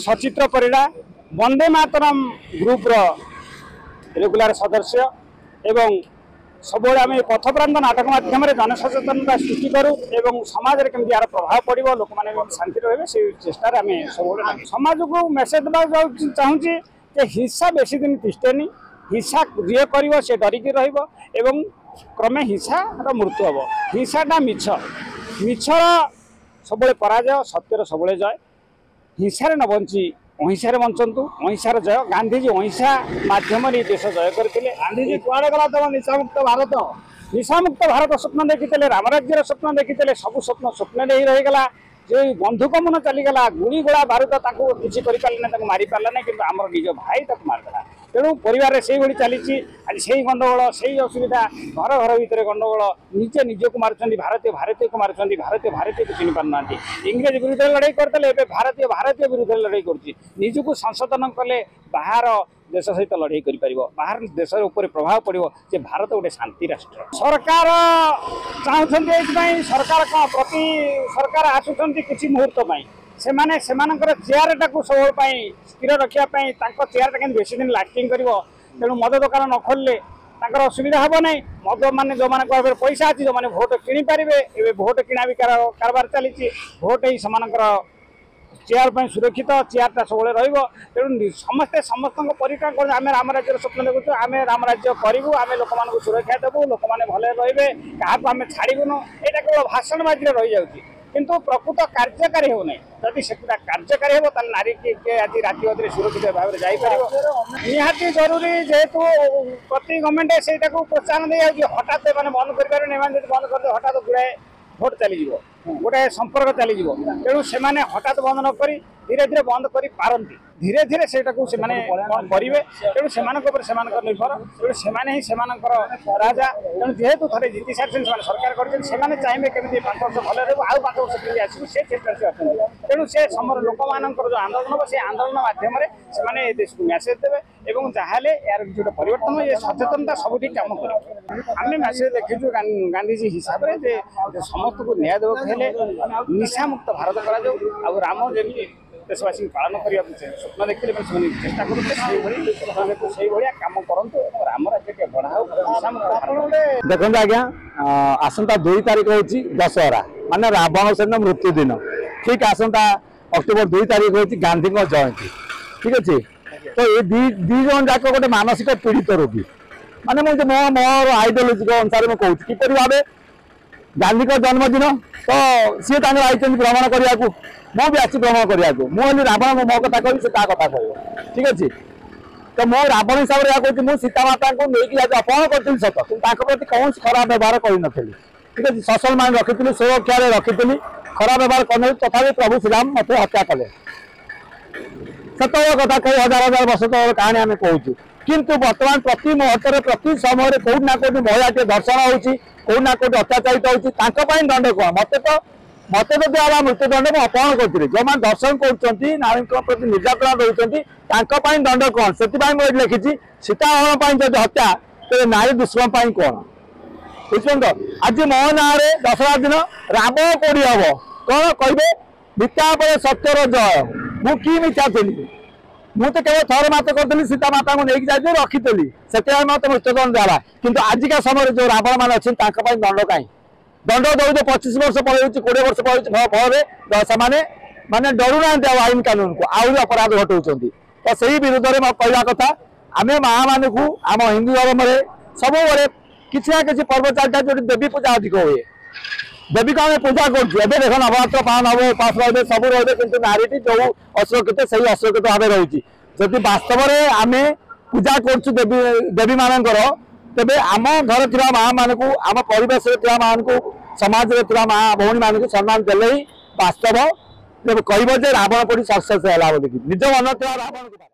सचित्र Parida Vande Mataram group regular सदस्य एवं सब आम पथप्रांत नाटक माध्यम जनसचेतनता सृष्टि करूँ और समाज में केमती यार प्रभाव पड़ो लोक मैंने शांति रहे से चेष्टार आम सब समाज को मेसेज देवा चाहूँगी कि हिंसा बेसी दिन तिष्ठेनी हिंसा जी कर से डरिकी रही क्रमे हिंसार मृत्यु हम हिंसाटा मिछ मिछर सब पराजय सत्यर सब जय हिंसार न बंची अहिंसार बंचतु अहिंसार जय गांधीजी अहिंसा माध्यम देश जय करते गांधीजी कुआड़े गला तुम निशामुक्त भारत निशामुक्त भारत स्वप्न देखी रामराज्यर स्वप्न देखी सब स्वप्न स्वप्न ही रहीगला जो बंधुक मन चलीगला गुड़ी गोला बारूद किसी कर मारी पारा ना कि आम निज भाई मारिदेला तेणु परिवार से भाई चली आज से गंडगोल से असुविधा घर घर भितर गंडगोल निजे निज को मार्च भारतीय भारतीय को मार्च भारतीय भारतीय को चिन्ह पारना इंग्रेज विरुद्ध लड़ाई करते भारतीय भारतीय विरुद्ध लड़ाई कर संशोधन कले बाहर देश सहित लड़ाई कर बाहर देश उपर प्रभाव पड़ो जे भारत गोटे शांति राष्ट्र सरकार चाहते सरकार कौन प्रति सरकार आसुँच किसी मुहूर्त से माने चेयर टाक सब स्थिर रखापी चेयर टा बेसी दिन लास्टिंग कर तेणु मद दुकान न खोलिले असुविधा हम ना मद मान जो मैंने पैसा अच्छी जो मैंने भोट किपारे भोट किणा भी कारबार चली भोट ही चेयर पर सुरक्षित चेयरटा सब तेणु समस्ते समस्त परिकार कर आम राम राज्य स्वप्न देखु आम राम राज्य करूँ आम लोक मान सुरक्षा देवु लोक मैंने भले रे क्या आम छाड़बुन यहाँ केवल भाषणबाजी रही जाऊँगी किंतु प्रकृत कार्यकारी हो ना जदि से कार्यकारी हो नारी के आज राति अधे सुरक्षित भाव में जापर निहाती जरूरी जेहेतु प्रति गवर्नमेंट से प्रोत्साहन दे हठात मैंने बंद कर बंद कर हठात गुड़ाए भोट चली गोटे संपर्क चली तेणु से हठात बंद नक धीरे धीरे बंद कर पारती धीरे धीरे से करेंगे तेणु से निर्भर तेणु से राजा तेणु जेहेतु थे जीति सारी सरकार कर चाहिए केमी 5 वर्ष भले आउ 5 वर्ष के आसू से चेष्टा से अच्छा तेणु से समर लोक मान जो आंदोलन हम से आंदोलन माध्यम से देश को मेसेज देवे और जहाँ यार जो परिवर्तन ये सचेतनता सबुठ कम कर आम मेसेज देखीचु गांधीजी हिसाब से समस्त को न्याय देवा निशा मुक्त भारत कर राम जमी देशवासी पालन करने स्वप्न देखते चेष्टा करें कम करूँ राम राज्य के बढ़ाओ देखो आज्ञा आसंता 2 तारिख हूँ दशहरा माने रावण सेन मृत्यु दिन ठीक आसंता अक्टोबर 2 तारिख हूँ गांधी जयंती ठीक अच्छे तो ये दी जन जाक गोटे मानसिक पीड़ित रोगी माने मुझे मोर आइडियोलोजी अनुसार मुझे कहूँ किपर भाव गांधी का जन्मदिन तो सी आई भ्रमण करने को मु भी आसी भ्रमण करने को मुझे रावण मो कथा कह कथा कह ठीक अच्छे तो मो रावण हिसाब से कहूँ मुझे सीतामाता को लेकिन आज अपहरण करी सत कि प्रति कौन खराब व्यवहार करनी ठीक है ससल मान रखी सुरक्षा रखी खराब व्यवहार करने तथा प्रभु श्रीराम मत हत्या कले सत कथा कई हजार हजार वर्ष तौर कहानी आम कहूँ किंतु बर्तमान प्रति मुहूर्त प्रति समय कौटि ना कौटि महिला दर्शन हो ना कौटि अत्याचारित होती दंड कौन मत तो दिया मृत्युदंड में अपहरण करते जो मैंने दर्शन कर नारी प्रति निर्यातना दूसरी दंड कौन से मुझे लिखी सीताहरण जब हत्या तो नारी दुष्कर्म कौन बुझे तो आज मो ना दशहरा दिन रावण कौड़ी हम कौन कहे मिथ्या पर सत्यर जय मुझे मिथ्या थी मुझे तो केवल थर मात करी सीता माता को लेकिन जाए रखी से मत मृत्युदंड दिया कि आजिका समय जो रावण मान अच्छे दंड कहीं दंड दौर 25 वर्ष पड़े 20 वर्ष पड़े से माने डरू ना आईन कानून को आहरी अपराध घटाऊँ तो से विरुद्ध में कहवा कथा आम माँ मान को आम हिंदू धर्म में सब किसी ना कि पर्व चलता जो देवी पूजा अधिक हुए देवी को आम पूजा कर देख नवरात्र पालन हम उपास रे सब रे कि नारी जो असुरक्षित से असुरक्षित भाव रही जदि वास्तव में आम पूजा करी मानकर तेरे आम घर थी माँ मान को आम परिवेश माँ को समाज में माँ भौणी मान को सम्मान देले ही वास्तव कह रावण पड़ी सक्सेस है निज मन रावण